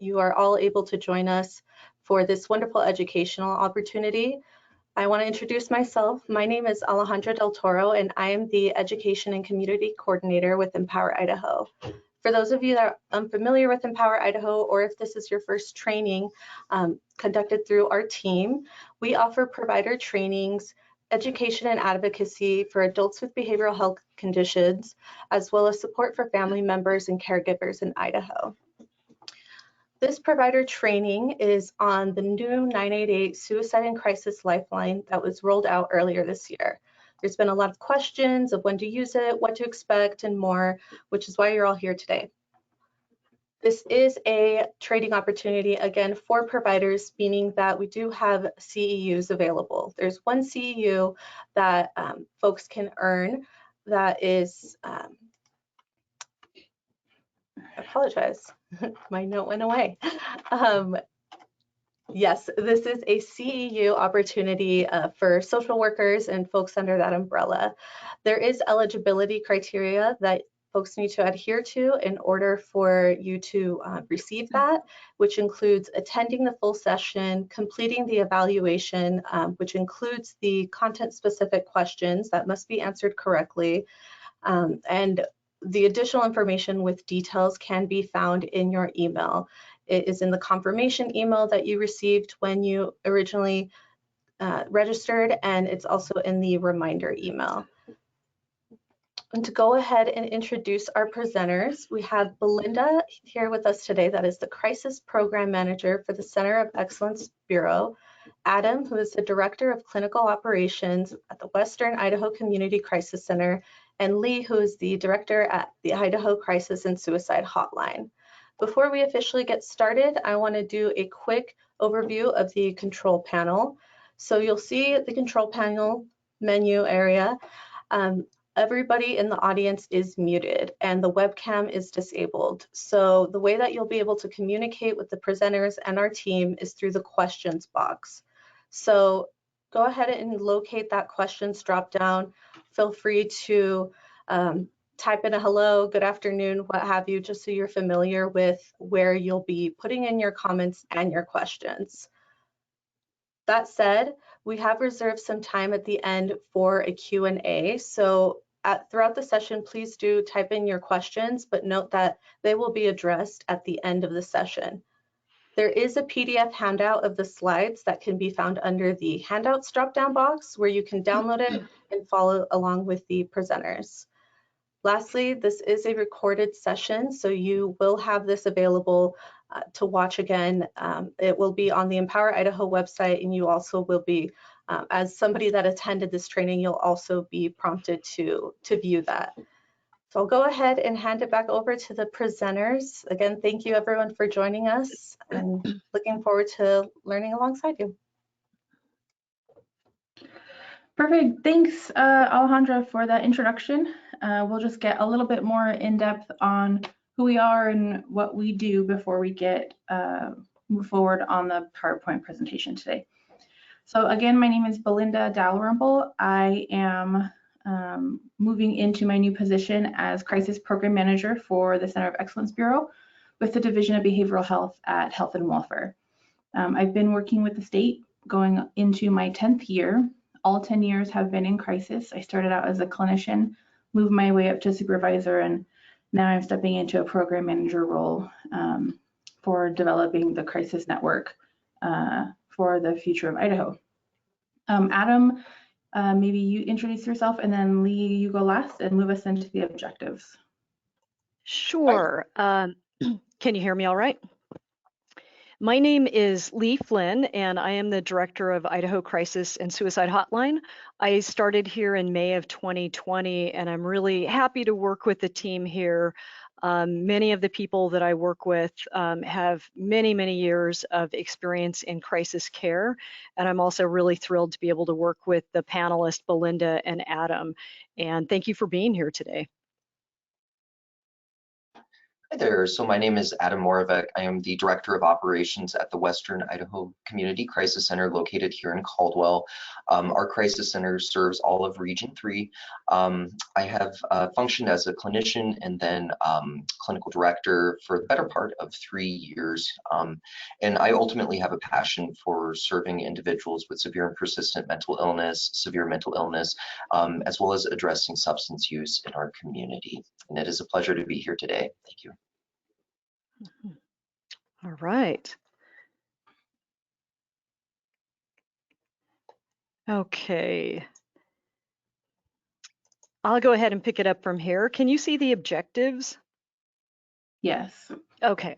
you are all able to join us for this wonderful educational opportunity. I want to introduce myself. My name is Alejandra Del Toro, and I am the Education and Community Coordinator with Empower Idaho. For those of you that are unfamiliar with Empower Idaho, or if this is your first training conducted through our team, we offer provider trainings, education and advocacy for adults with behavioral health conditions, as well as support for family members and caregivers in Idaho. This provider training is on the new 988 Suicide and Crisis Lifeline that was rolled out earlier this year. There's been a lot of questions of when to use it, what to expect, and more, which is why you're all here today. This is a training opportunity, again, for providers, meaning that we do have CEUs available. There's one CEU that folks can earn that is, I apologize, my note went away. Yes, this is a CEU opportunity for social workers and folks under that umbrella. There is eligibility criteria that folks need to adhere to in order for you to receive that, which includes attending the full session, completing the evaluation, which includes the content-specific questions that must be answered correctly, and the additional information with details can be found in your email. It is in the confirmation email that you received when you originally registered, and it's also in the reminder email. And to go ahead and introduce our presenters, we have Belinda here with us today, that is the Crisis Program Manager for the Center of Excellence Bureau, Adam, who is the Director of Clinical Operations at the Western Idaho Community Crisis Center, and Lee, who is the Director at the Idaho Crisis and Suicide Hotline. Before we officially get started, I want to do a quick overview of the control panel. So you'll see the control panel menu area. Everybody in the audience is muted and the webcam is disabled. So the way that you'll be able to communicate with the presenters and our team is through the questions box. So go ahead and locate that questions drop down. Feel free to type in a hello, good afternoon, what have you, just so you're familiar with where you'll be putting in your comments and your questions. That said, we have reserved some time at the end for a Q&A. So throughout the session, please do type in your questions, but note that they will be addressed at the end of the session. There is a PDF handout of the slides that can be found under the handouts drop-down box where you can download it and follow along with the presenters. Lastly, this is a recorded session, so you will have this available to watch again. It will be on the Empower Idaho website, and you also will be, as somebody that attended this training, you'll also be prompted to view that. So I'll go ahead and hand it back over to the presenters. Again, thank you everyone for joining us, and looking forward to learning alongside you. Perfect. Thanks, Alejandra, for that introduction. We'll just get a little bit more in depth on who we are and what we do before we get move forward on the PowerPoint presentation today. So again, my name is Belinda Dalrymple. I am moving into my new position as Crisis Program Manager for the Center of Excellence Bureau with the Division of Behavioral Health at Health and Welfare. I've been working with the state going into my 10th year. All 10 years have been in crisis. I started out as a clinician, moved my way up to supervisor, and now I'm stepping into a program manager role for developing the crisis network for the future of Idaho. Adam, maybe you introduce yourself, and then Lee, you go last and move us into the objectives. Sure. Can you hear me all right? My name is Lee Flynn, and I am the Director of Idaho Crisis and Suicide Hotline. I started here in May of 2020, and I'm really happy to work with the team here. Many of the people that I work with have many, many years of experience in crisis care, and I'm also really thrilled to be able to work with the panelists, Belinda and Adam. And thank you for being here today. Hi there. So my name is Adam Moravec. I am the Director of Operations at the Western Idaho Community Crisis Center located here in Caldwell. Our crisis center serves all of Region 3. I have functioned as a clinician and then clinical director for the better part of 3 years. And I ultimately have a passion for serving individuals with severe and persistent mental illness, as well as addressing substance use in our community. And it is a pleasure to be here today. Thank you. All right. Okay. I'll go ahead and pick it up from here. Can you see the objectives? Yes. Okay.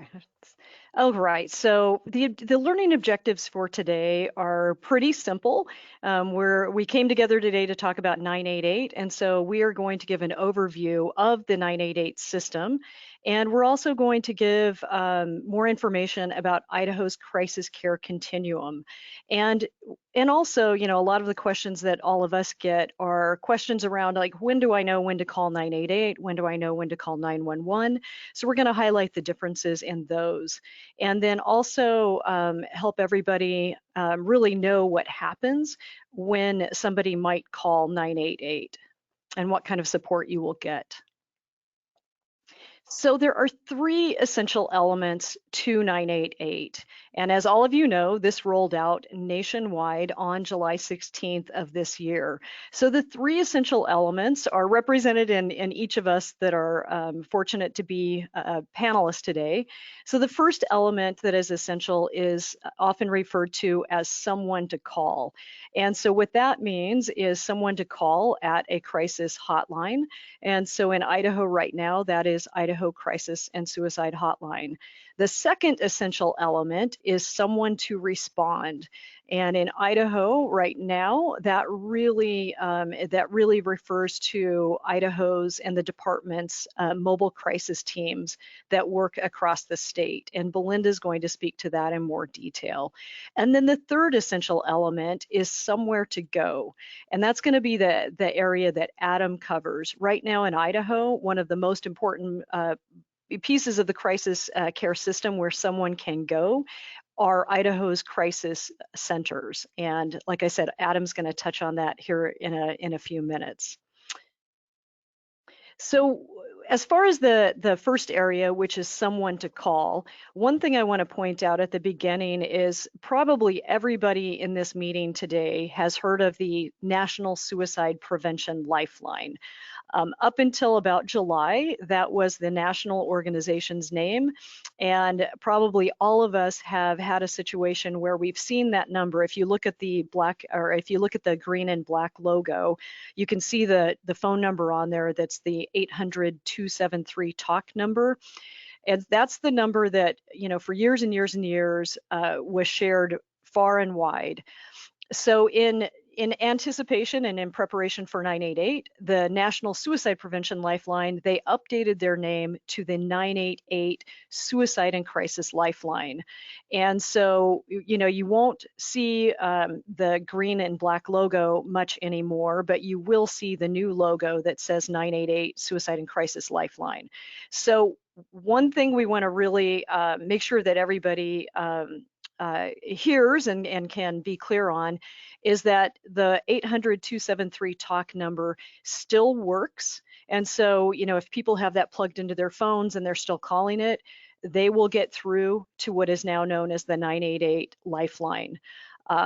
All right. So the learning objectives for today are pretty simple. We came together today to talk about 988, and so we are going to give an overview of the 988 system, and we're also going to give more information about Idaho's crisis care continuum, and also, you know, a lot of the questions that all of us get are questions around like, when do I know when to call 988? When do I know when to call 911? So we're going to highlight the differences in those, and then also help everybody really know what happens when somebody might call 988 and what kind of support you will get. So there are 3 essential elements to 988. And as all of you know, this rolled out nationwide on July 16th of this year. So the 3 essential elements are represented in each of us that are fortunate to be panelists today. So the first element that is essential is often referred to as someone to call. And so what that means is someone to call at a crisis hotline. And so in Idaho right now, that is Idaho Crisis and Suicide Hotline. The second essential element is someone to respond. And in Idaho right now, that really refers to Idaho's and the department's mobile crisis teams that work across the state. And Belinda is going to speak to that in more detail. And then the third essential element is somewhere to go. And that's going to be the area that Adam covers. Right now in Idaho, one of the most important pieces of the crisis care system where someone can go are Idaho's crisis centers. And like I said, Adam's going to touch on that here in a few minutes. So as far as the first area, which is someone to call, one thing I want to point out at the beginning is probably everybody in this meeting today has heard of the National Suicide Prevention Lifeline. Up until about July, that was the national organization's name, and probably all of us have had a situation where we've seen that number. If you look at the green and black logo, you can see the phone number on there. That's the 800-273-TALK number. And that's the number that, you know, for years and years and years was shared far and wide. So in anticipation and in preparation for 988, the National Suicide Prevention Lifeline, they updated their name to the 988 Suicide and Crisis Lifeline. And so, you know, you won't see the green and black logo much anymore, but you will see the new logo that says 988 Suicide and Crisis Lifeline. So one thing we want to really make sure that everybody hears and can be clear on is that the 800-273-TALK number still works. And so, you know, if people have that plugged into their phones and they're still calling it, they will get through to what is now known as the 988 Lifeline.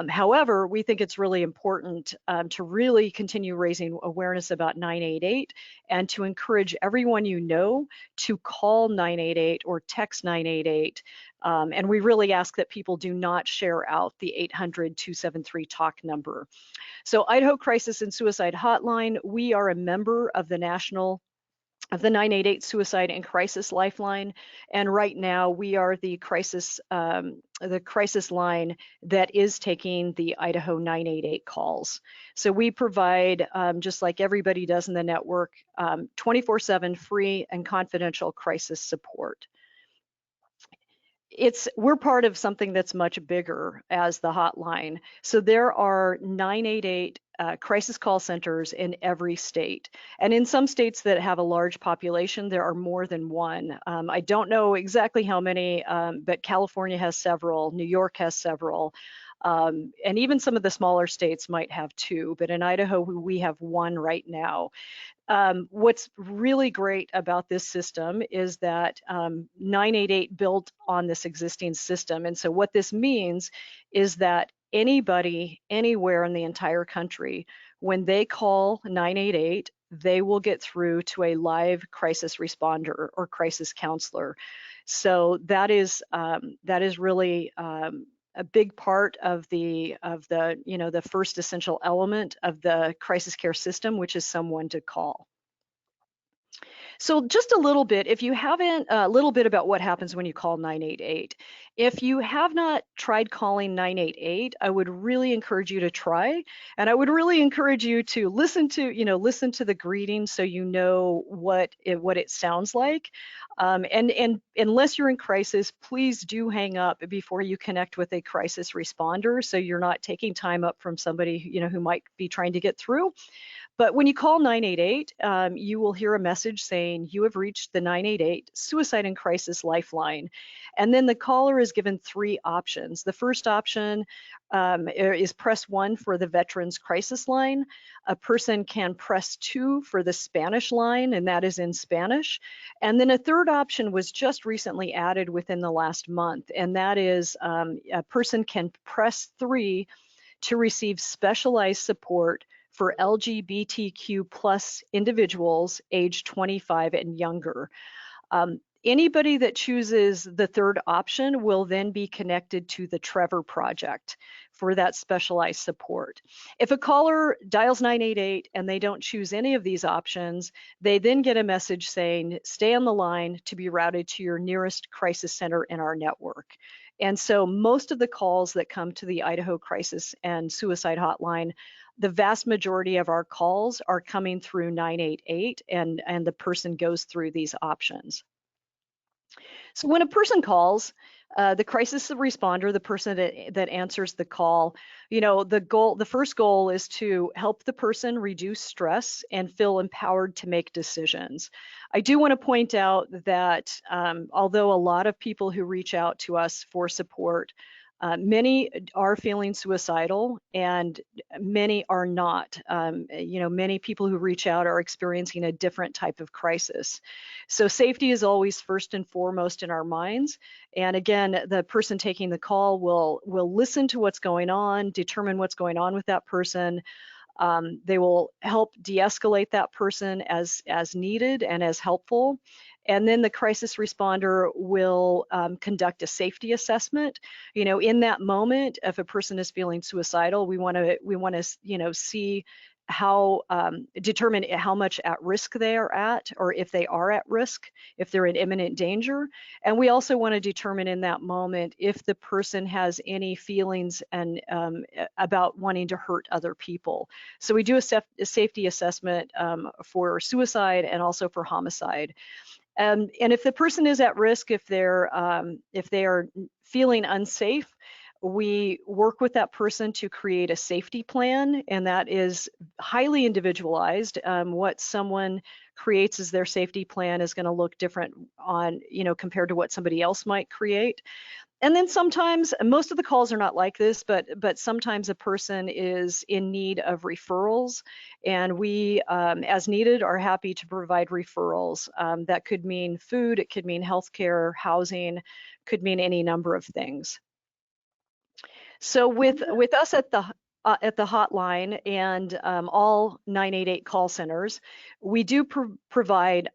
However, we think it's really important to really continue raising awareness about 988 and to encourage everyone you know to call 988 or text 988. And we really ask that people do not share out the 800-273-TALK number. So Idaho Crisis and Suicide Hotline, we are a member of the 988 Suicide and Crisis Lifeline, and right now we are the crisis line that is taking the Idaho 988 calls. So we provide, just like everybody does in the network, 24/7 free and confidential crisis support. We're part of something that's much bigger as the hotline. So there are 988 crisis call centers in every state. And in some states that have a large population, there are more than one. I don't know exactly how many, but California has several, New York has several, and even some of the smaller states might have two, but in Idaho, we have one right now. What's really great about this system is that 988 built on this existing system. And so what this means is that anybody, anywhere in the entire country, when they call 988, they will get through to a live crisis responder or crisis counselor. So that is really a big part of the the first essential element of the crisis care system, which is someone to call. So just a little bit, if you haven't, a little bit about what happens when you call 988. If you have not tried calling 988, I would really encourage you to try, and I would really encourage you to listen to the greeting so you know what it sounds like. And unless you're in crisis, please do hang up before you connect with a crisis responder, so you're not taking time up from somebody who might be trying to get through. But when you call 988, you will hear a message saying you have reached the 988 Suicide and Crisis Lifeline. And then the caller is given three options. The first option is press 1 for the Veterans Crisis Line. A person can press 2 for the Spanish line, and that is in Spanish. And then a third option was just recently added within the last month, and that is a person can press 3 to receive specialized support for LGBTQ plus individuals aged 25 and younger. Anybody that chooses the third option will then be connected to the Trevor Project for that specialized support. If a caller dials 988 and they don't choose any of these options, they then get a message saying, stay on the line to be routed to your nearest crisis center in our network. And so most of the calls that come to the Idaho Crisis and Suicide Hotline, the vast majority of our calls are coming through 988, and the person goes through these options. So when a person calls, the crisis responder, the person that answers the call, the first goal is to help the person reduce stress and feel empowered to make decisions. I do want to point out that although a lot of people who reach out to us for support, many are feeling suicidal and many are not. Many people who reach out are experiencing a different type of crisis. So safety is always first and foremost in our minds. And again, the person taking the call will listen to what's going on, determine what's going on with that person. They will help de-escalate that person as needed and as helpful. And then the crisis responder will conduct a safety assessment. In that moment, if a person is feeling suicidal, we want to see determine how much at risk they are at, or if they are at risk, if they're in imminent danger. And we also want to determine in that moment if the person has any feelings and about wanting to hurt other people. So we do a safety assessment for suicide and also for homicide. And if the person is at risk, if they are feeling unsafe, we work with that person to create a safety plan, and that is highly individualized. What someone creates as their safety plan is going to look different compared to what somebody else might create. And then sometimes, most of the calls are not like this, but sometimes a person is in need of referrals, and we, as needed, are happy to provide referrals. That could mean food, it could mean healthcare, housing, could mean any number of things. So with us at the hotline and all 988 call centers, we do provide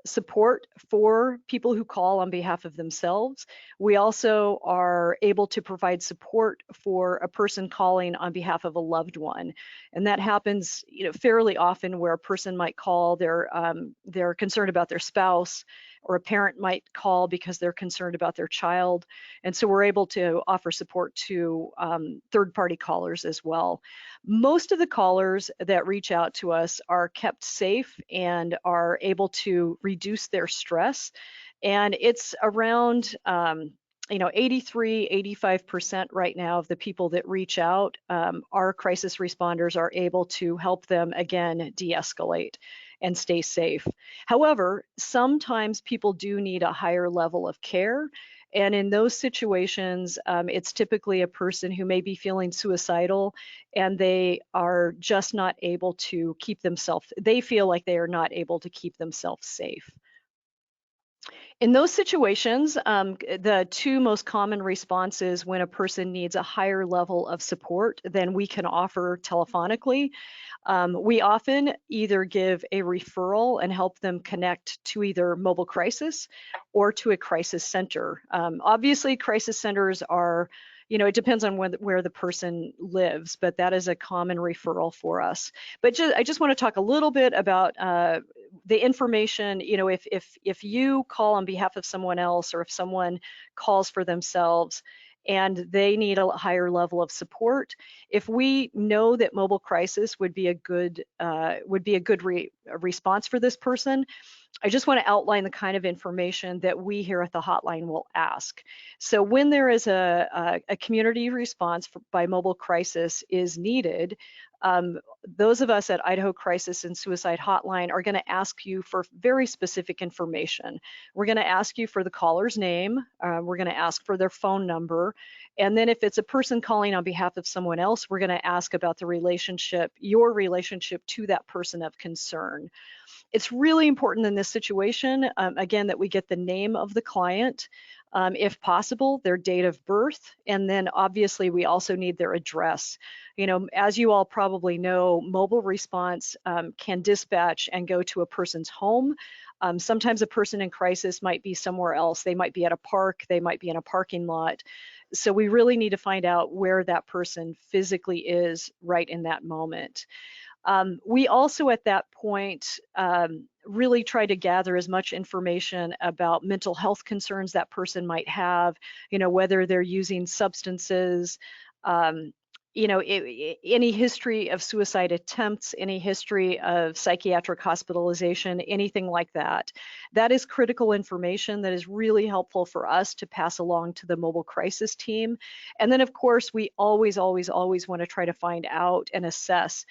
support for people who call on behalf of themselves. We also are able to provide support for a person calling on behalf of a loved one, and that happens fairly often, where a person might call, they're concerned about their spouse, or a parent might call because they're concerned about their child. And so we're able to offer support to third-party callers as well. Most of the callers that reach out to us are kept safe and are able to reduce their stress. And it's around 83, 85% right now of the people that reach out, our crisis responders are able to help them, again, de-escalate and stay safe. However, sometimes people do need a higher level of care. And in those situations, it's typically a person who may be feeling suicidal and they are just not able to keep themselves, they feel like they are not able to keep themselves safe. In those situations, the two most common responses when a person needs a higher level of support than we can offer telephonically, we often either give a referral and help them connect to either mobile crisis or to a crisis center. Obviously, crisis centers are, it depends on where the person lives, but that is a common referral for us. But I just want to talk a little bit about the information. If you call on behalf of someone else, or if someone calls for themselves and they need a higher level of support, if we know that mobile crisis would be a good response for this person, I just want to outline the kind of information that we here at the hotline will ask. So when there is a community response by mobile crisis is needed, those of us at Idaho Crisis and Suicide Hotline are going to ask you for very specific information. We're going to ask you for the caller's name. We're going to ask for their phone number. And then if it's a person calling on behalf of someone else, we're going to ask about the relationship, your relationship to that person of concern. It's really important in this situation, again, that we get the name of the client, if possible, their date of birth, and then obviously we also need their address. As you all probably know, mobile response can dispatch and go to a person's home. Sometimes a person in crisis might be somewhere else. They might be at a park, they might be in a parking lot. So we really need to find out where that person physically is right in that moment. We also at that point really try to gather as much information about mental health concerns that person might have, whether they're using substances, any history of suicide attempts, any history of psychiatric hospitalization, anything like that. That is critical information that is really helpful for us to pass along to the mobile crisis team. And then of course, we always want to try to find out and assess,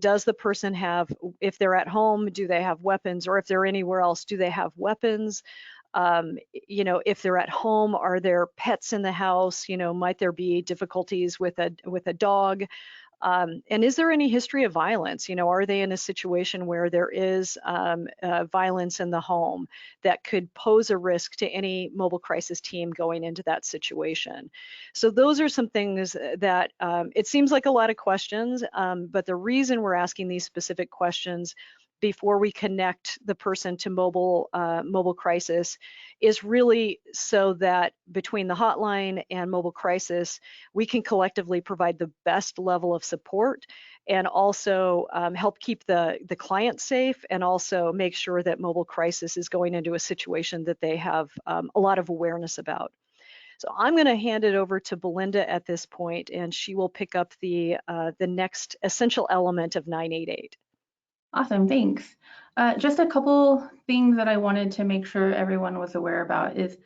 does the person have, if they're at home, do they have weapons, or if they're anywhere else, do they have weapons? If they're at home, are there pets in the house? Might there be difficulties with a dog? And is there any history of violence? Are they in a situation where there is violence in the home that could pose a risk to any mobile crisis team going into that situation? So those are some things that it seems like a lot of questions, but the reason we're asking these specific questions before we connect the person to mobile crisis is really so that between the hotline and mobile crisis, we can collectively provide the best level of support and also help keep the client safe, and also make sure that mobile crisis is going into a situation that they have a lot of awareness about. So I'm going to hand it over to Belinda at this point, and she will pick up the next essential element of 988. Awesome, thanks. Just a couple things that I wanted to make sure everyone was aware about is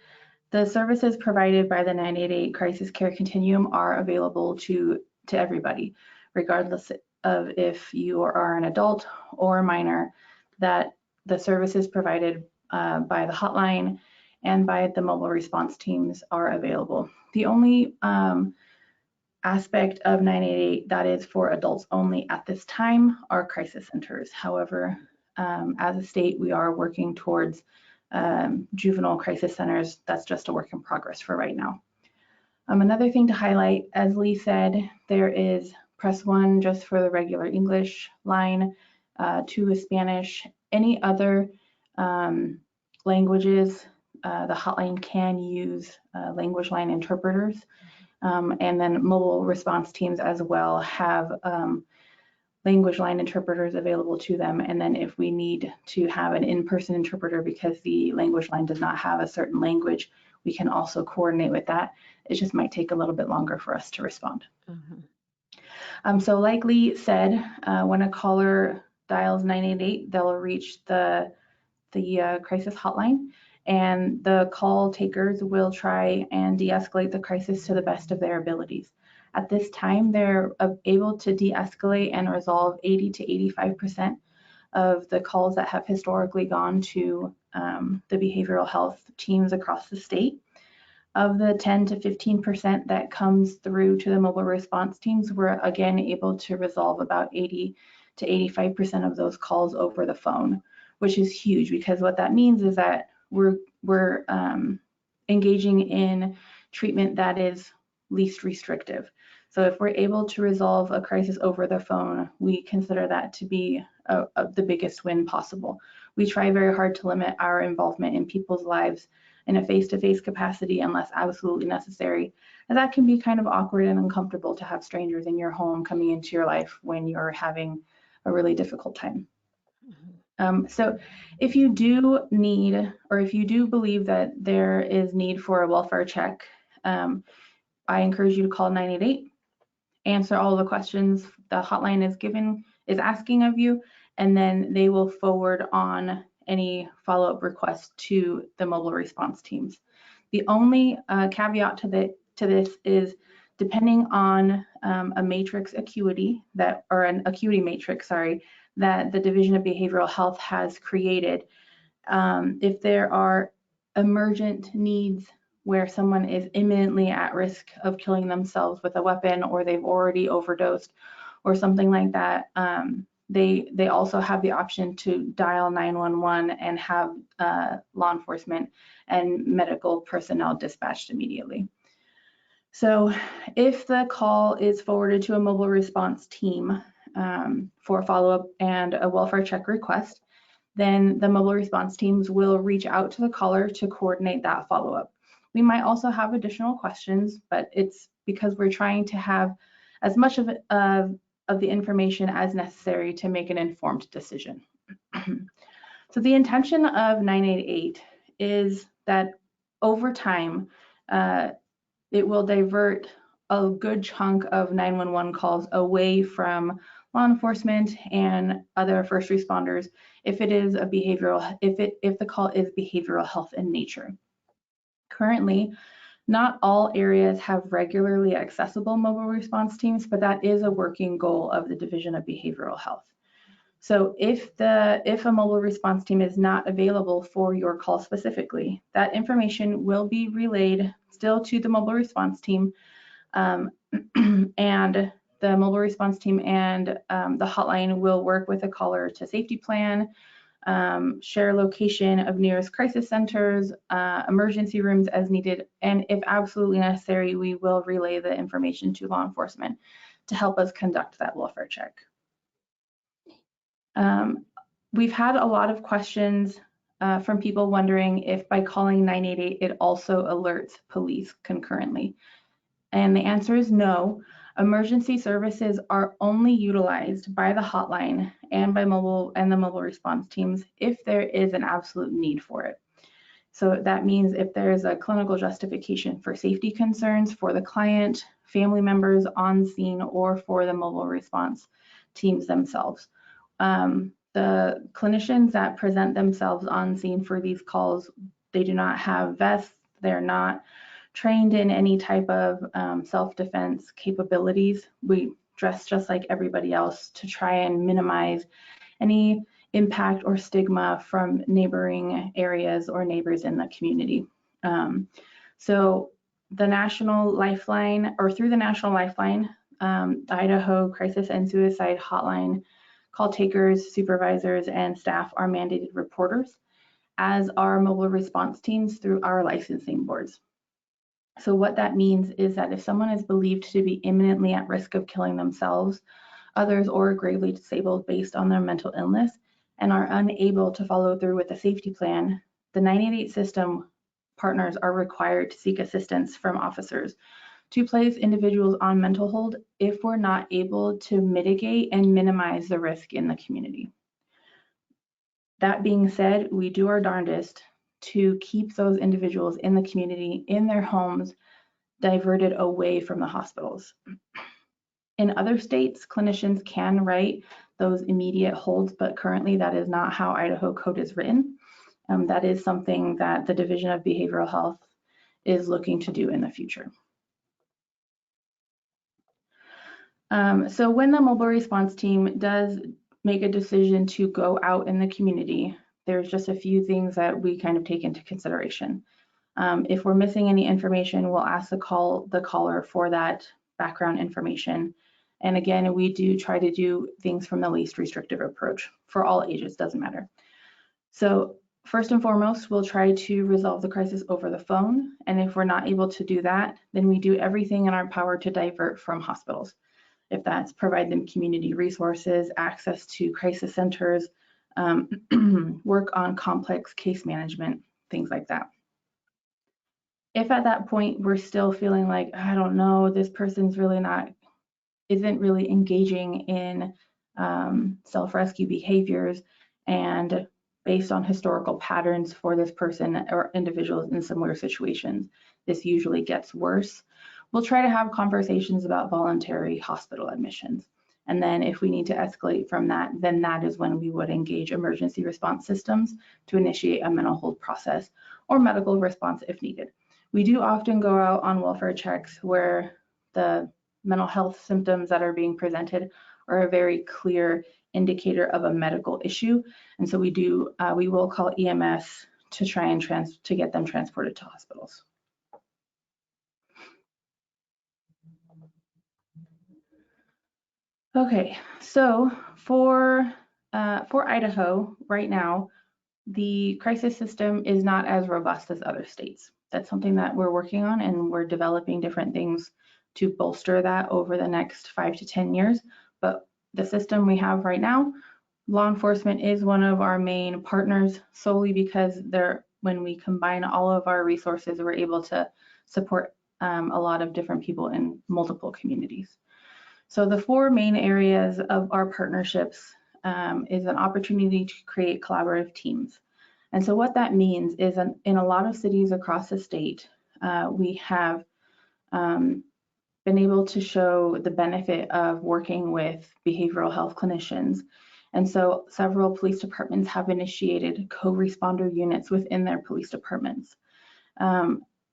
the services provided by the 988 Crisis Care Continuum are available to everybody, regardless of if you are an adult or a minor, that the services provided by the hotline and by the mobile response teams are available. The only aspect of 988 that is for adults only at this time are crisis centers. However, as a state, we are working towards juvenile crisis centers. That's just a work in progress for right now. Another thing to highlight, as Lee said, there is press 1 just for the regular English line, 2 is Spanish. Any other languages, the hotline can use language line interpreters. And then mobile response teams as well have language line interpreters available to them. And then if we need to have an in-person interpreter because the language line does not have a certain language, we can also coordinate with that. It just might take a little bit longer for us to respond. Mm-hmm. So like Lee said, when a caller dials 988, they'll reach the crisis hotline. and the call takers will try and de-escalate the crisis to the best of their abilities. At this time, they're able to de-escalate and resolve 80 to 85% of the calls that have historically gone to the behavioral health teams across the state. Of the 10 to 15% that comes through to the mobile response teams, we're again able to resolve about 80 to 85% of those calls over the phone, which is huge, because what that means is that we're engaging in treatment that is least restrictive. So if we're able to resolve a crisis over the phone, we consider that to be the biggest win possible. We try very hard to limit our involvement in people's lives in a face-to-face capacity unless absolutely necessary. And that can be kind of awkward and uncomfortable to have strangers in your home coming into your life when you're having a really difficult time. So if you do need, or if you do believe that there is need for a welfare check, I encourage you to call 988, answer all the questions the hotline is asking of you, and then they will forward on any follow-up requests to the mobile response teams. The only caveat to this is, depending on a matrix acuity or an acuity matrix, sorry, that the Division of Behavioral Health has created, if there are emergent needs where someone is imminently at risk of killing themselves with a weapon, or they've already overdosed or something like that, they also have the option to dial 911 and have law enforcement and medical personnel dispatched immediately. So if the call is forwarded to a mobile response team for follow-up and a welfare check request, then the mobile response teams will reach out to the caller to coordinate that follow-up. We might also have additional questions, but it's because we're trying to have as much of the information as necessary to make an informed decision. So the intention of 988 is that over time, it will divert a good chunk of 911 calls away from law enforcement and other first responders if it is a if the call is behavioral health in nature. Currently, not all areas have regularly accessible mobile response teams, but that is a working goal of the Division of Behavioral Health. So if a mobile response team is not available for your call specifically, that information will be relayed still to the mobile response team, and the mobile response team and the hotline will work with the caller to safety plan, share location of nearest crisis centers, emergency rooms as needed, and if absolutely necessary, we will relay the information to law enforcement to help us conduct that welfare check. We've had a lot of questions from people wondering if by calling 988 it also alerts police concurrently. And the answer is no. Emergency services are only utilized by the hotline and by the mobile response teams if there is an absolute need for it. So that means if there is a clinical justification for safety concerns for the client, family members on scene, or for the mobile response teams themselves. The clinicians that present themselves on scene for these calls, they do not have vests, they're not trained in any type of self-defense capabilities. We dress just like everybody else to try and minimize any impact or stigma from neighboring areas or neighbors in the community. So the National Lifeline, or through the National Lifeline, Idaho Crisis and Suicide Hotline call takers, supervisors, and staff are mandated reporters, as are mobile response teams through our licensing boards. So what that means is that if someone is believed to be imminently at risk of killing themselves, others, or gravely disabled based on their mental illness, and are unable to follow through with a safety plan, the 988 system partners are required to seek assistance from officers to place individuals on mental hold if we're not able to mitigate and minimize the risk in the community. That being said, we do our darndest to keep those individuals in the community, in their homes, diverted away from the hospitals. In other states, clinicians can write those immediate holds, but currently that is not how Idaho code is written. That is something that the Division of Behavioral Health is looking to do in the future. So when the mobile response team does make a decision to go out in the community, there's just a few things that we kind of take into consideration. If we're missing any information, we'll ask the caller for that background information. And again, we do try to do things from the least restrictive approach for all ages, doesn't matter. So first and foremost, we'll try to resolve the crisis over the phone. And if we're not able to do that, then we do everything in our power to divert from hospitals. If that's provide them community resources, access to crisis centers, work on complex case management, things like that. If at that point we're still feeling like, I don't know, this person's really isn't really engaging in self-rescue behaviors, and based on historical patterns for this person or individuals in similar situations, this usually gets worse. We'll try to have conversations about voluntary hospital admissions. And then if we need to escalate from that, then that is when we would engage emergency response systems to initiate a mental hold process or medical response if needed. We do often go out on welfare checks where the mental health symptoms that are being presented are a very clear indicator of a medical issue. And so we will call EMS to try and to get them transported to hospitals. Okay, so for Idaho right now, the crisis system is not as robust as other states. That's something that we're working on, and we're developing different things to bolster that over the next 5 to 10 years. But the system we have right now, law enforcement is one of our main partners solely because when we combine all of our resources, we're able to support a lot of different people in multiple communities. So the 4 main areas of our partnerships is an opportunity to create collaborative teams. And so what that means is in a lot of cities across the state, we have been able to show the benefit of working with behavioral health clinicians. And so several police departments have initiated co-responder units within their police departments.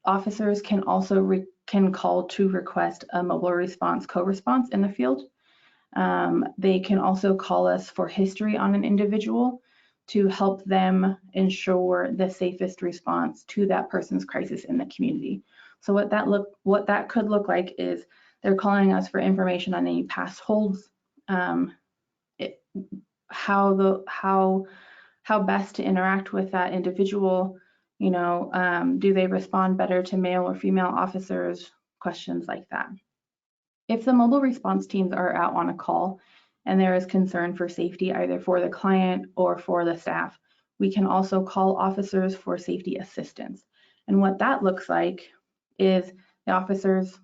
Officers can also can call to request a mobile response co-response in the field. They can also call us for history on an individual to help them ensure the safest response to that person's crisis in the community. So what that could look like is they're calling us for information on any past holds, how best to interact with that individual. You know, do they respond better to male or female officers? Questions like that. If the mobile response teams are out on a call and there is concern for safety, either for the client or for the staff, we can also call officers for safety assistance. And what that looks like is the officers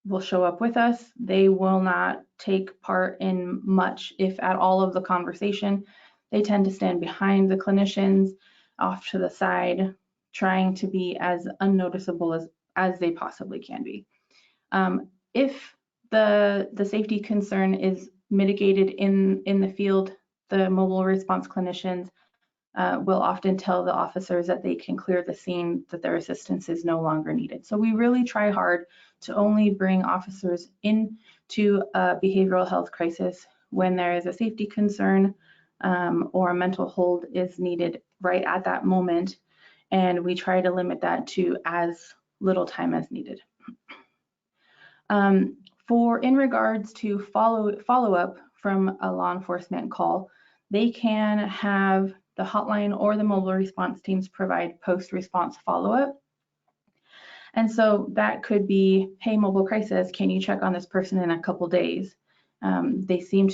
will show up with us. They will not take part in much, if at all, of the conversation. They tend to stand behind the clinicians, off to the side, trying to be as unnoticeable as they possibly can be. If the safety concern is mitigated in the field, the mobile response clinicians will often tell the officers that they can clear the scene, that their assistance is no longer needed. So we really try hard to only bring officers into a behavioral health crisis when there is a safety concern or a mental hold is needed right at that moment. And we try to limit that to as little time as needed. In regards to follow-up from a law enforcement call, they can have the hotline or the mobile response teams provide post-response follow-up. And so that could be, hey, mobile crisis, can you check on this person in a couple days? They seemed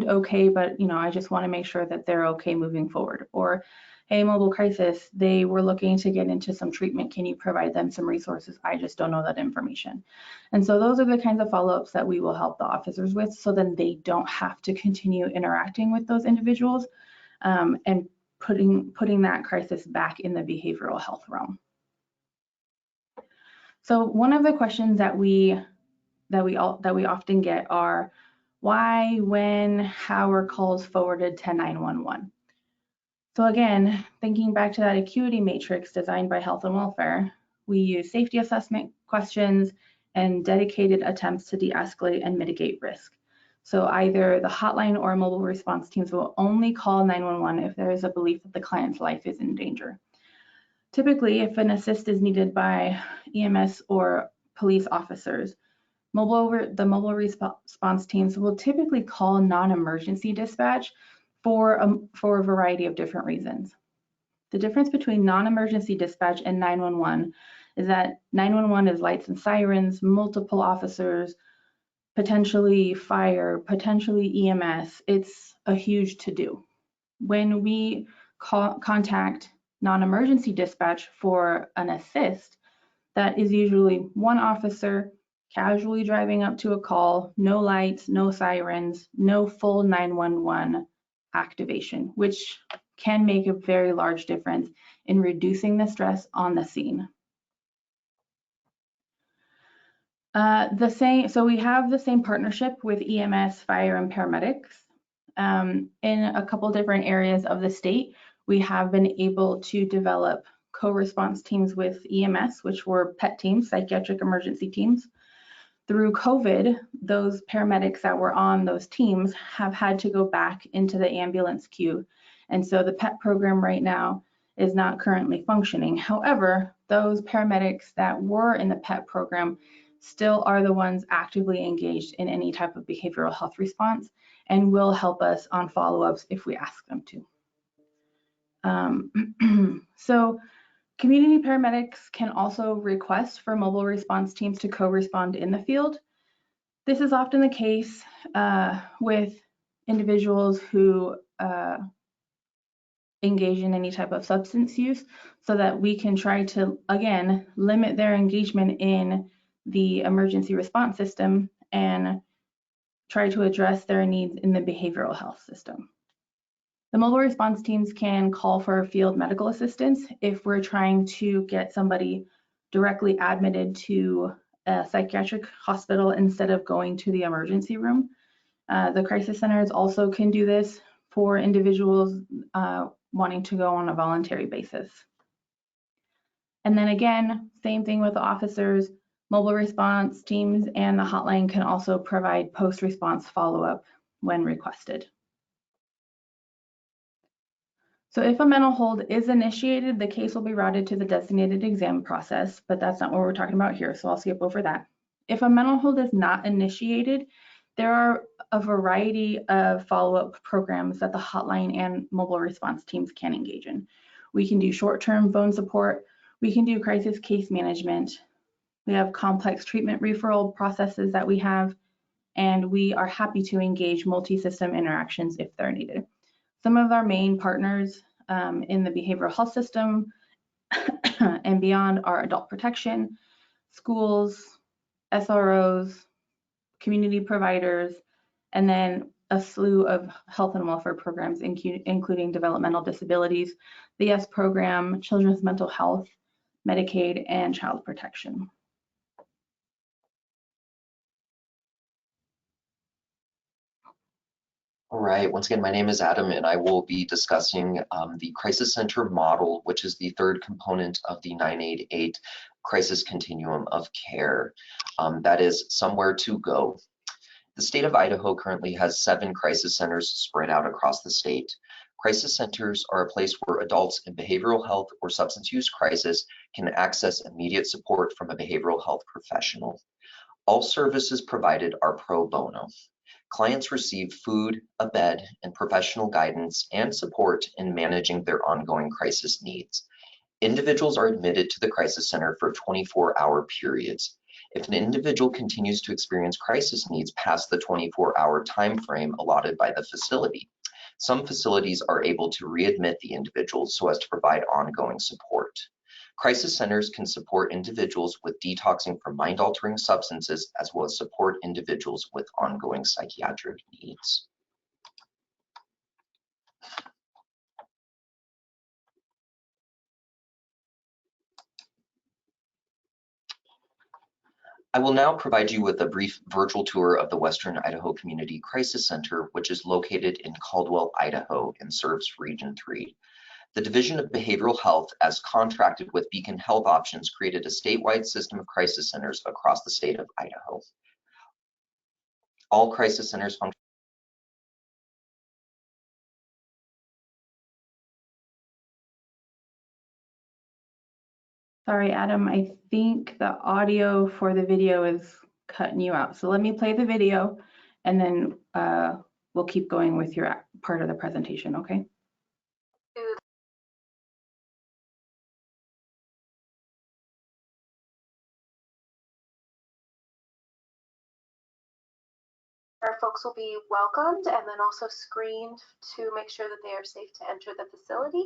okay, but you know, I just want to make sure that they're okay moving forward. Or, hey, mobile crisis, they were looking to get into some treatment. Can you provide them some resources? I just don't know that information. And so those are the kinds of follow-ups that we will help the officers with, so then they don't have to continue interacting with those individuals and putting that crisis back in the behavioral health realm. So one of the questions that we often get are, why, when, how are calls forwarded to 911? So again, thinking back to that acuity matrix designed by Health and Welfare, we use safety assessment questions and dedicated attempts to de-escalate and mitigate risk. So either the hotline or mobile response teams will only call 911 if there is a belief that the client's life is in danger. Typically, if an assist is needed by EMS or police officers, the mobile response teams will typically call non-emergency dispatch for a variety of different reasons. The difference between non-emergency dispatch and 911 is that 911 is lights and sirens, multiple officers, potentially fire, potentially EMS. It's a huge to-do. When we contact non-emergency dispatch for an assist, that is usually one officer casually driving up to a call, no lights, no sirens, no full 911 activation, which can make a very large difference in reducing the stress on the scene. So we have the same partnership with EMS, fire, and paramedics. In a couple different areas of the state, we have been able to develop co-response teams with EMS, which were PET teams, psychiatric emergency teams. Through COVID, those paramedics that were on those teams have had to go back into the ambulance queue. And so the PET program right now is not currently functioning. However, those paramedics that were in the PET program still are the ones actively engaged in any type of behavioral health response and will help us on follow-ups if we ask them to. So community paramedics can also request for mobile response teams to co-respond in the field. This is often the case with individuals who engage in any type of substance use, so that we can try to, again, limit their engagement in the emergency response system and try to address their needs in the behavioral health system. The mobile response teams can call for field medical assistance if we're trying to get somebody directly admitted to a psychiatric hospital instead of going to the emergency room. The crisis centers also can do this for individuals wanting to go on a voluntary basis. And then again, same thing with the officers, mobile response teams and the hotline can also provide post-response follow-up when requested. So if a mental hold is initiated, the case will be routed to the designated exam process, but that's not what we're talking about here, so I'll skip over that. If a mental hold is not initiated, there are a variety of follow-up programs that the hotline and mobile response teams can engage in. We can do short-term phone support, we can do crisis case management, we have complex treatment referral processes that we have, and we are happy to engage multi-system interactions if they're needed. Some of our main partners in the behavioral health system and beyond are adult protection, schools, SROs, community providers, and then a slew of health and welfare programs, including developmental disabilities, the YES program, children's mental health, Medicaid, and child protection. All right, once again, my name is Adam and I will be discussing the Crisis Center model, which is the third component of the 988 Crisis Continuum of Care. That is somewhere to go. The state of Idaho currently has 7 crisis centers spread out across the state. Crisis centers are a place where adults in behavioral health or substance use crisis can access immediate support from a behavioral health professional. All services provided are pro bono. Clients receive food, a bed, and professional guidance and support in managing their ongoing crisis needs. Individuals are admitted to the crisis center for 24-hour periods. If an individual continues to experience crisis needs past the 24-hour time frame allotted by the facility, some facilities are able to readmit the individual so as to provide ongoing support. Crisis centers can support individuals with detoxing from mind-altering substances, as well as support individuals with ongoing psychiatric needs. I will now provide you with a brief virtual tour of the Western Idaho Community Crisis Center, which is located in Caldwell, Idaho, and serves Region 3. The Division of Behavioral Health, as contracted with Beacon Health Options, created a statewide system of crisis centers across the state of Idaho. All crisis centers function. Sorry, Adam, I think the audio for the video is cutting you out. So let me play the video and then we'll keep going with your part of the presentation, okay? Our folks will be welcomed and then also screened to make sure that they are safe to enter the facility.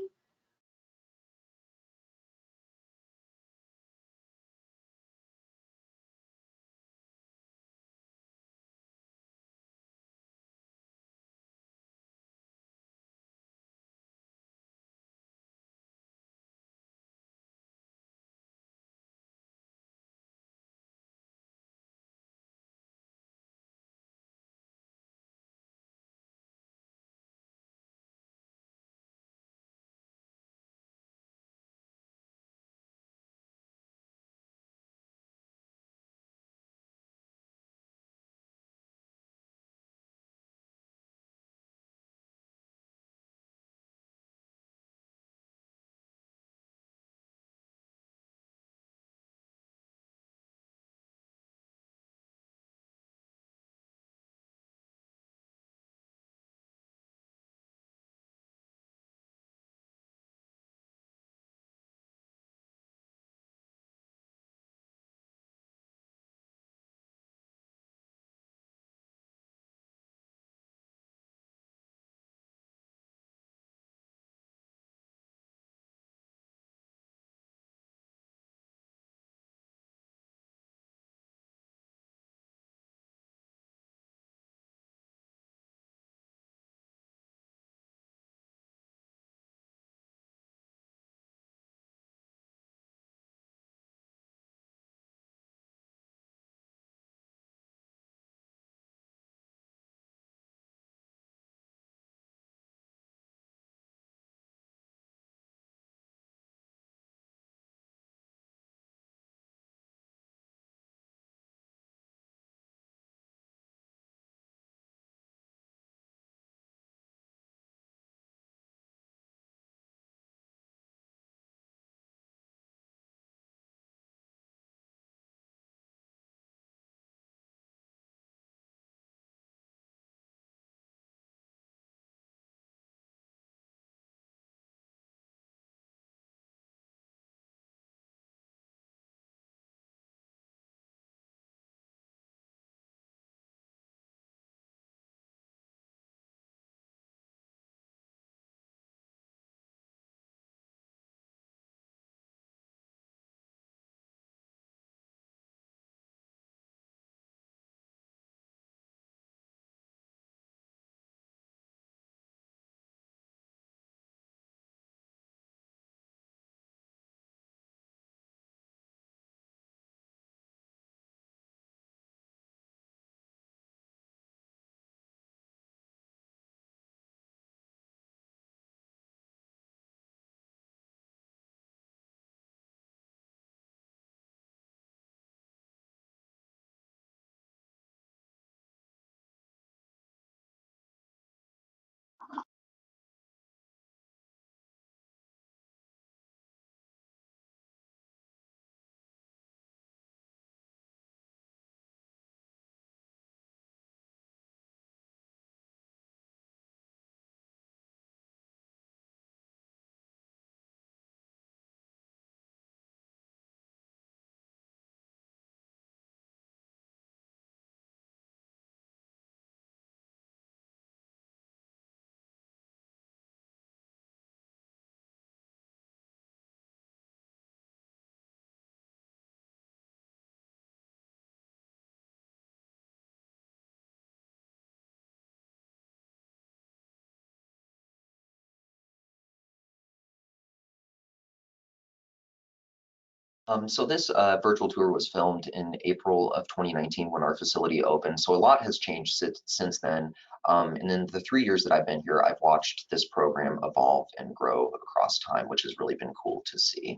So this virtual tour was filmed in April of 2019 when our facility opened. So a lot has changed since then. And in the 3 years that I've been here, I've watched this program evolve and grow across time, which has really been cool to see.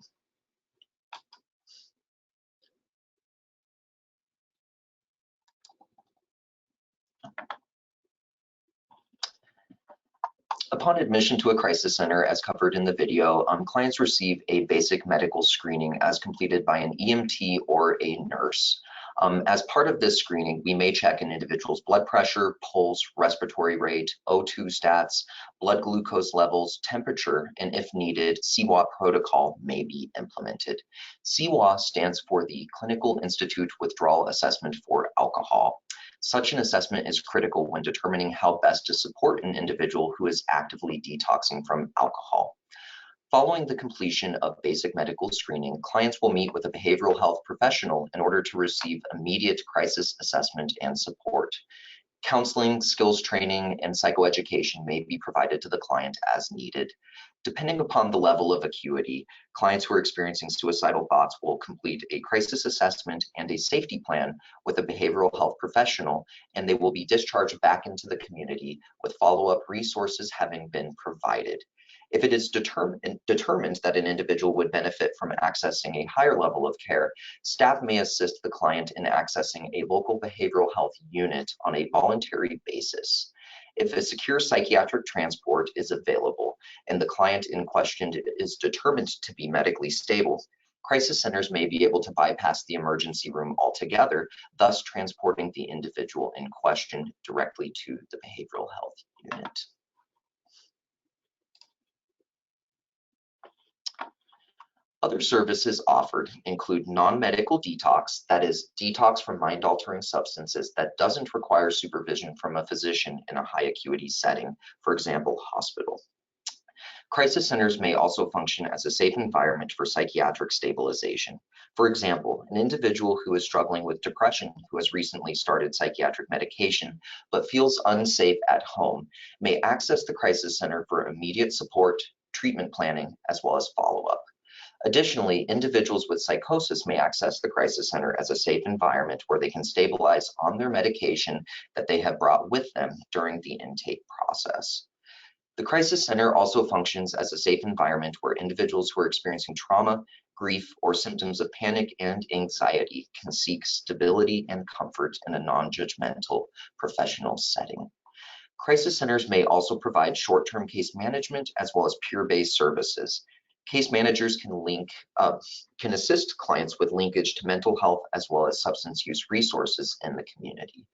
Upon admission to a crisis center, as covered in the video, clients receive a basic medical screening as completed by an EMT or a nurse. As part of this screening, we may check an individual's blood pressure, pulse, respiratory rate, O2 stats, blood glucose levels, temperature, and if needed, CWA protocol may be implemented. CWA stands for the Clinical Institute Withdrawal Assessment for Alcohol. Such an assessment is critical when determining how best to support an individual who is actively detoxing from alcohol. Following the completion of basic medical screening, clients will meet with a behavioral health professional in order to receive immediate crisis assessment and support. Counseling, skills training, and psychoeducation may be provided to the client as needed. Depending upon the level of acuity, clients who are experiencing suicidal thoughts will complete a crisis assessment and a safety plan with a behavioral health professional, and they will be discharged back into the community with follow-up resources having been provided. If it is determined that an individual would benefit from accessing a higher level of care, staff may assist the client in accessing a local behavioral health unit on a voluntary basis. If a secure psychiatric transport is available and the client in question is determined to be medically stable, crisis centers may be able to bypass the emergency room altogether, thus transporting the individual in question directly to the behavioral health unit. Other services offered include non-medical detox, that is, detox from mind-altering substances that doesn't require supervision from a physician in a high acuity setting, for example, hospital. Crisis centers may also function as a safe environment for psychiatric stabilization. For example, an individual who is struggling with depression who has recently started psychiatric medication but feels unsafe at home may access the crisis center for immediate support, treatment planning, as well as follow-up. Additionally, individuals with psychosis may access the crisis center as a safe environment where they can stabilize on their medication that they have brought with them during the intake process. The crisis center also functions as a safe environment where individuals who are experiencing trauma, grief, or symptoms of panic and anxiety can seek stability and comfort in a non-judgmental professional setting. Crisis centers may also provide short-term case management as well as peer-based services. Case managers can assist clients with linkage to mental health as well as substance use resources in the community.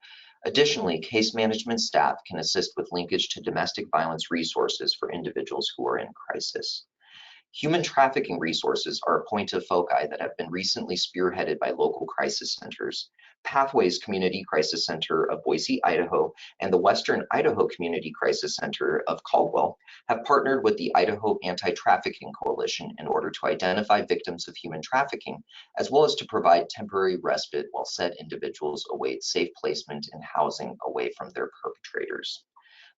Additionally, case management staff can assist with linkage to domestic violence resources for individuals who are in crisis. Human trafficking resources are a point of foci that have been recently spearheaded by local crisis centers. Pathways Community Crisis Center of Boise, Idaho, and the Western Idaho Community Crisis Center of Caldwell have partnered with the Idaho Anti-Trafficking Coalition in order to identify victims of human trafficking, as well as to provide temporary respite while said individuals await safe placement and housing away from their perpetrators.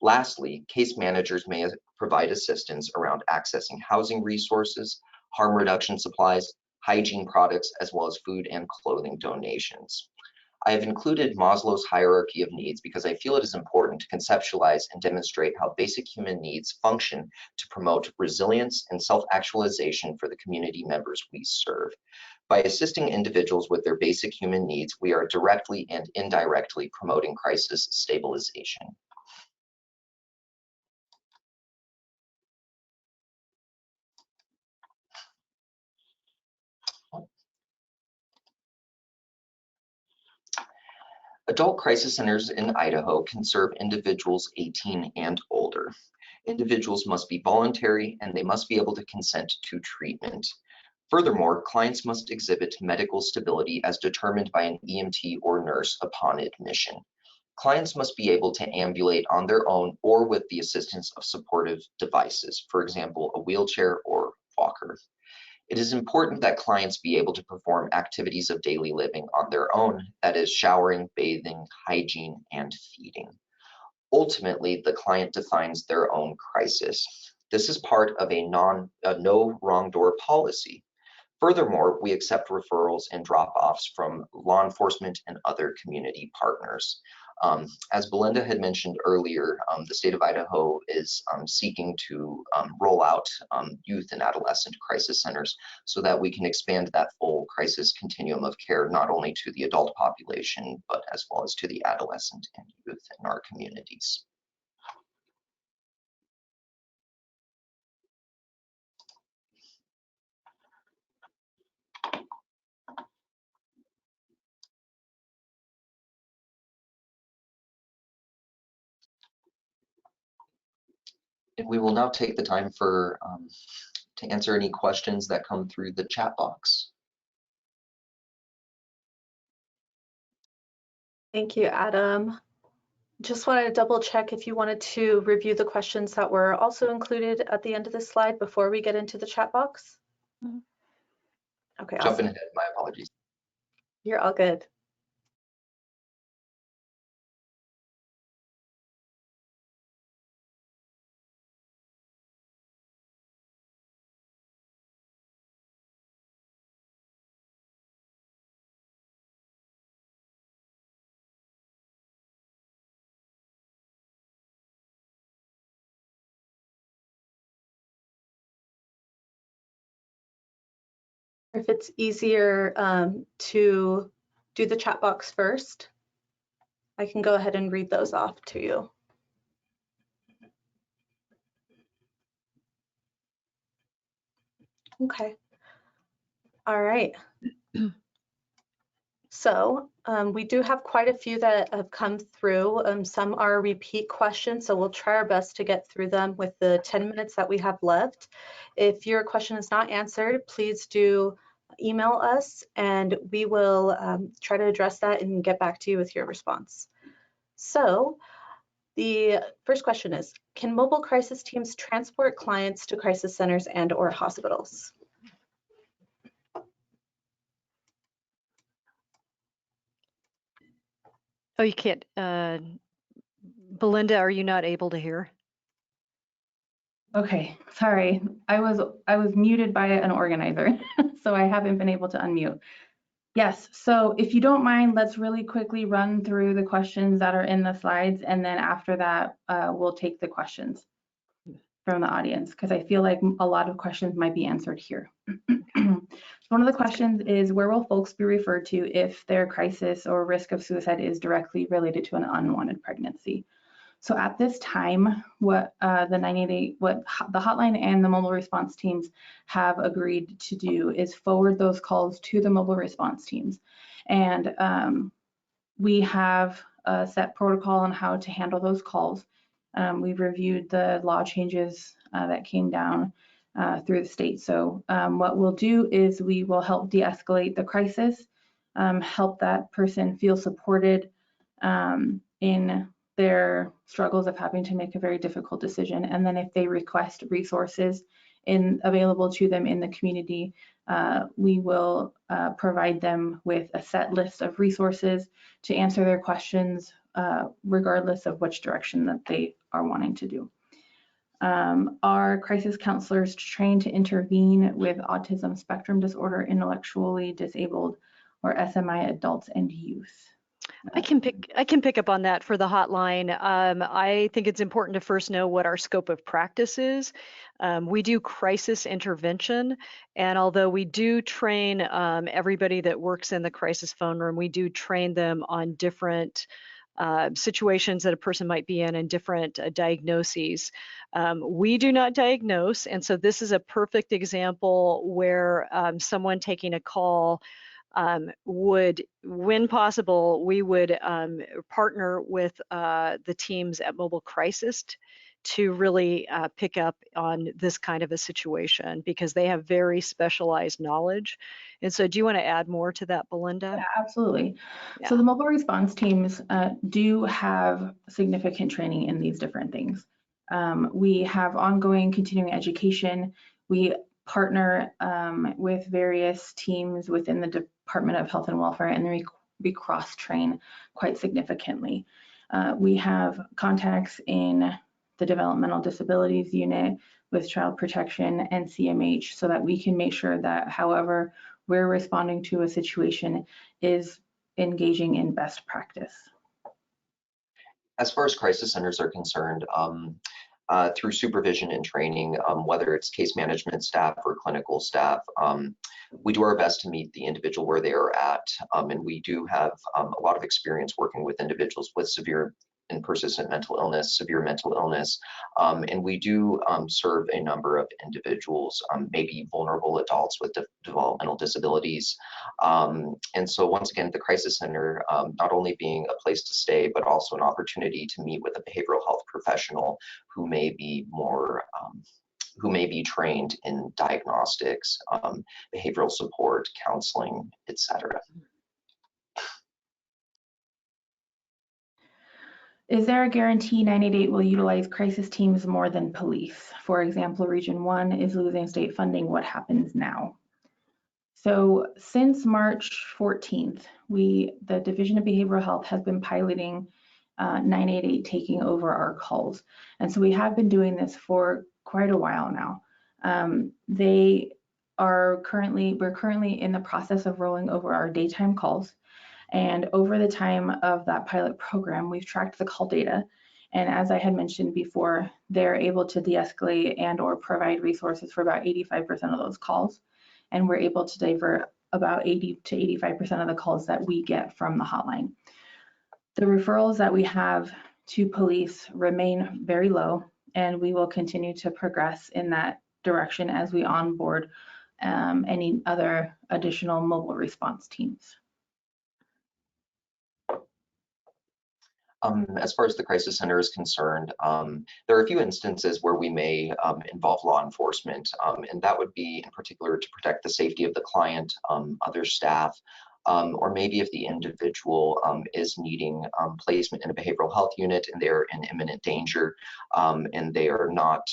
Lastly, case managers may provide assistance around accessing housing resources, harm reduction supplies, hygiene products, as well as food and clothing donations. I have included Maslow's hierarchy of needs because I feel it is important to conceptualize and demonstrate how basic human needs function to promote resilience and self-actualization for the community members we serve. By assisting individuals with their basic human needs, we are directly and indirectly promoting crisis stabilization. Adult crisis centers in Idaho can serve individuals 18 and older. Individuals must be voluntary and they must be able to consent to treatment. Furthermore, clients must exhibit medical stability as determined by an EMT or nurse upon admission. Clients must be able to ambulate on their own or with the assistance of supportive devices, for example, a wheelchair or walker. It is important that clients be able to perform activities of daily living on their own, that is, showering, bathing, hygiene, and feeding. Ultimately, the client defines their own crisis. This is part of a no wrong door policy. Furthermore, we accept referrals and drop-offs from law enforcement and other community partners. As Belinda had mentioned earlier, the state of Idaho is seeking to roll out youth and adolescent crisis centers so that we can expand that full crisis continuum of care, not only to the adult population, but as well as to the adolescent and youth in our communities. And we will now take the time for to answer any questions that come through the chat box. Thank you, Adam. Just wanted to double check if you wanted to review the questions that were also included at the end of the slide before we get into the chat box. Okay, Jumping awesome. ahead, my apologies. You're all good. If it's easier to do the chat box first, I can go ahead and read those off to you. Okay. All right. So we do have quite a few that have come through. Some are repeat questions, so we'll try our best to get through them with the 10 minutes that we have left. If your question is not answered, please do email us and we will try to address that and get back to you with your response. So the first question is, can mobile crisis teams transport clients to crisis centers and/or hospitals? Oh, you can't. Belinda, are you not able to hear? Okay, sorry. I was muted by an organizer, so I haven't been able to unmute. Yes, so if you don't mind, let's really quickly run through the questions that are in the slides, and then after that, we'll take the questions from the audience, because I feel like a lot of questions might be answered here. One of the questions is, where will folks be referred to if their crisis or risk of suicide is directly related to an unwanted pregnancy? So at this time, what the 988, what the hotline and the mobile response teams have agreed to do is forward those calls to the mobile response teams. And we have a set protocol on how to handle those calls. We've reviewed the law changes that came down through the state. So what we'll do is we will help de-escalate the crisis, help that person feel supported in their struggles of having to make a very difficult decision. And then if they request resources available to them in the community, we will provide them with a set list of resources to answer their questions, regardless of which direction that they are wanting to do. Our crisis counselors trained to intervene with autism spectrum disorder, intellectually disabled, or SMI adults and youth. I can pick up on that for the hotline. I think it's important to first know what our scope of practice is. We do crisis intervention, and although we do train everybody that works in the crisis phone room, we do train them on different situations that a person might be in and different diagnoses. We do not diagnose, and so this is a perfect example where someone taking a call would, when possible, we would partner with the teams at Mobile Crisis to really pick up on this kind of a situation, because they have very specialized knowledge. And so do you want to add more to that, Belinda? Yeah, absolutely. Yeah. So the mobile response teams do have significant training in these different things. We have ongoing continuing education. We partner with various teams within the Department of Health and Welfare, and then we cross-train quite significantly. We have contacts in the Developmental Disabilities Unit, with Child Protection and CMH, so that we can make sure that however we're responding to a situation is engaging in best practice. As far as crisis centers are concerned, through supervision and training, whether it's case management staff or clinical staff, we do our best to meet the individual where they are at, and we do have a lot of experience working with individuals with severe and persistent mental illness, severe mental illness, and we do serve a number of individuals, maybe vulnerable adults with developmental disabilities. And so once again, the crisis center, not only being a place to stay, but also an opportunity to meet with a behavioral health professional who may be more who may be trained in diagnostics, behavioral support, counseling, etc. Is there a guarantee 988 will utilize crisis teams more than police? For example, Region 1 is losing state funding. What happens now? So since March 14th, the Division of Behavioral Health has been piloting 988 taking over our calls. And so we have been doing this for quite a while now. We're currently in the process of rolling over our daytime calls. And over the time of that pilot program, we've tracked the call data. And as I had mentioned before, they're able to de-escalate and or provide resources for about 85% of those calls. And we're able to divert about 80 to 85% of the calls that we get from the hotline. The referrals that we have to police remain very low, and we will continue to progress in that direction as we onboard any other additional mobile response teams. As far as the crisis center is concerned, there are a few instances where we may involve law enforcement, and that would be in particular to protect the safety of the client, other staff, or maybe if the individual is needing placement in a behavioral health unit and they're in imminent danger, and they are not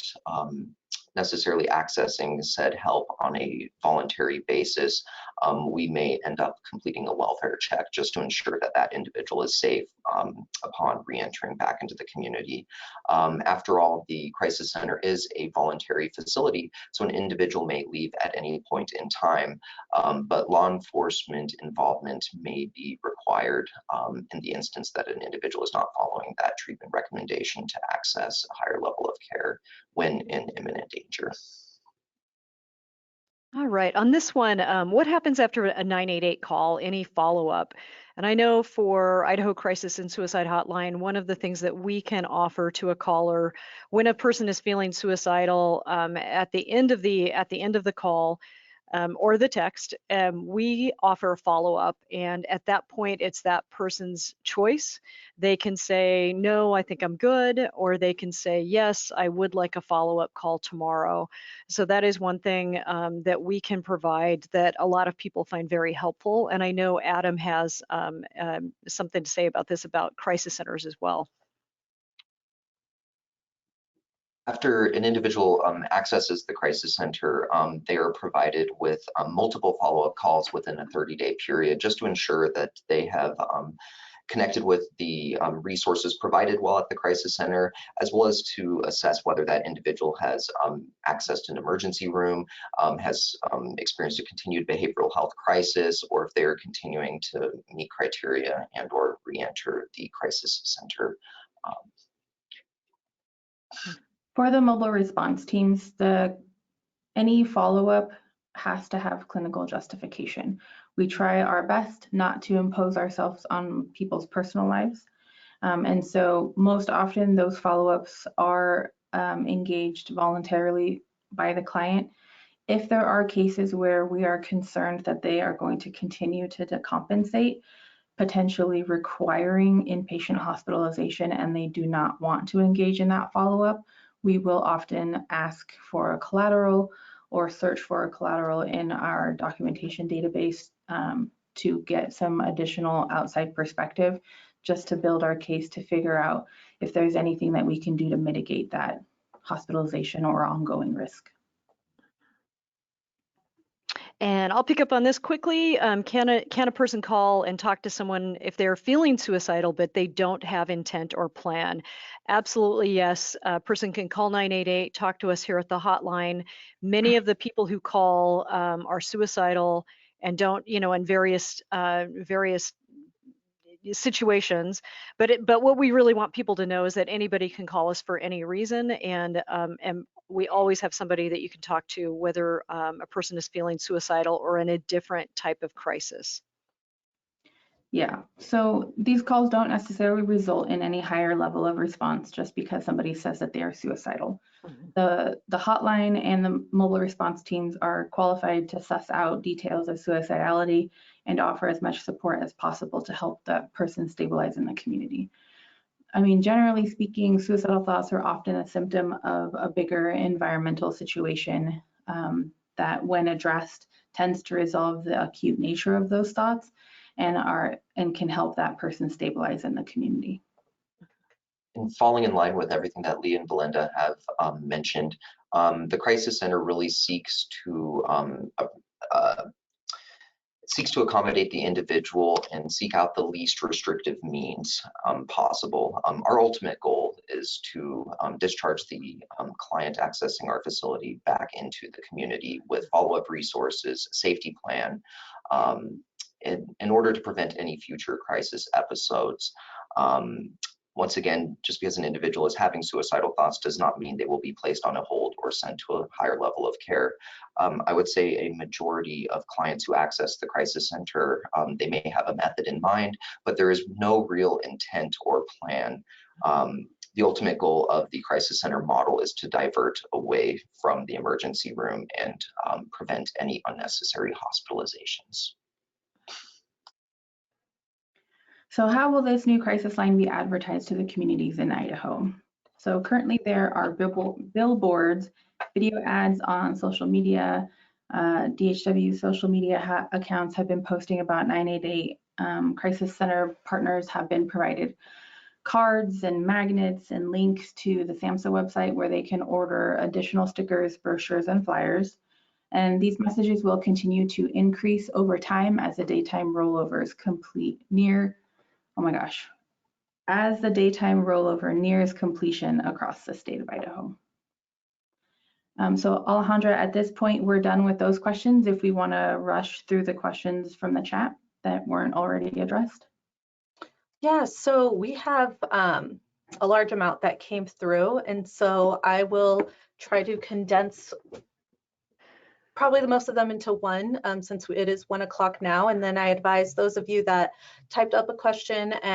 necessarily accessing said help on a voluntary basis, we may end up completing a welfare check just to ensure that that individual is safe upon re-entering back into the community. After all, the crisis center is a voluntary facility, so an individual may leave at any point in time, but law enforcement involvement may be required in the instance that an individual is not following that treatment recommendation to access a higher level of care when in imminent danger. All right, on this one, what happens after a 988 call, any follow-up? And I know for Idaho Crisis and Suicide Hotline, one of the things that we can offer to a caller when a person is feeling suicidal at the end of the call or the text, we offer a follow-up, and at that point, it's that person's choice. They can say, no, I think I'm good, or they can say, yes, I would like a follow-up call tomorrow. So that is one thing that we can provide that a lot of people find very helpful, and I know Adam has something to say about this about crisis centers as well. After an individual accesses the crisis center, they are provided with multiple follow-up calls within a 30-day period just to ensure that they have connected with the resources provided while at the crisis center, as well as to assess whether that individual has accessed an emergency room, has experienced a continued behavioral health crisis, or if they are continuing to meet criteria and or re-enter the crisis center. For the mobile response teams, any follow-up has to have clinical justification. We try our best not to impose ourselves on people's personal lives. And so most often those follow-ups are engaged voluntarily by the client. If there are cases where we are concerned that they are going to continue to decompensate, potentially requiring inpatient hospitalization, and they do not want to engage in that follow-up, we will often ask for a collateral or search for a collateral in our documentation database to get some additional outside perspective, just to build our case to figure out if there's anything that we can do to mitigate that hospitalization or ongoing risk. And I'll pick up on this quickly. Can a person call and talk to someone if they're feeling suicidal, but they don't have intent or plan? Absolutely, yes. A person can call 988, talk to us here at the hotline. Many of the people who call are suicidal and don't, in various situations, but what we really want people to know is that anybody can call us for any reason, and we always have somebody that you can talk to, whether a person is feeling suicidal or in a different type of crisis. Yeah, so these calls don't necessarily result in any higher level of response just because somebody says that they are suicidal. The hotline and the mobile response teams are qualified to suss out details of suicidality and offer as much support as possible to help the person stabilize in the community. I mean, generally speaking, suicidal thoughts are often a symptom of a bigger environmental situation that, when addressed, tends to resolve the acute nature of those thoughts and can help that person stabilize in the community. And falling in line with everything that Lee and Belinda have mentioned, the Crisis Center really seeks to accommodate the individual and seek out the least restrictive means possible. Our ultimate goal is to discharge the client accessing our facility back into the community with follow-up resources, safety plan, in order to prevent any future crisis episodes. Once again, just because an individual is having suicidal thoughts does not mean they will be placed on a hold or sent to a higher level of care. I would say a majority of clients who access the Crisis Center, they may have a method in mind, but there is no real intent or plan. The ultimate goal of the Crisis Center model is to divert away from the emergency room and prevent any unnecessary hospitalizations. So how will this new crisis line be advertised to the communities in Idaho? So currently there are billboards, video ads on social media. DHW social media accounts have been posting about 988. Crisis Center partners have been provided cards and magnets and links to the SAMHSA website where they can order additional stickers, brochures, and flyers. And these messages will continue to increase over time as the daytime rollovers as the daytime rollover nears completion across the state of Idaho. So Alejandra, at this point, we're done with those questions. If we want to rush through the questions from the chat that weren't already addressed. Yeah, so we have a large amount that came through, and so I will try to condense probably the most of them into one, since it is 1 o'clock now, and then I advise those of you that typed up a question and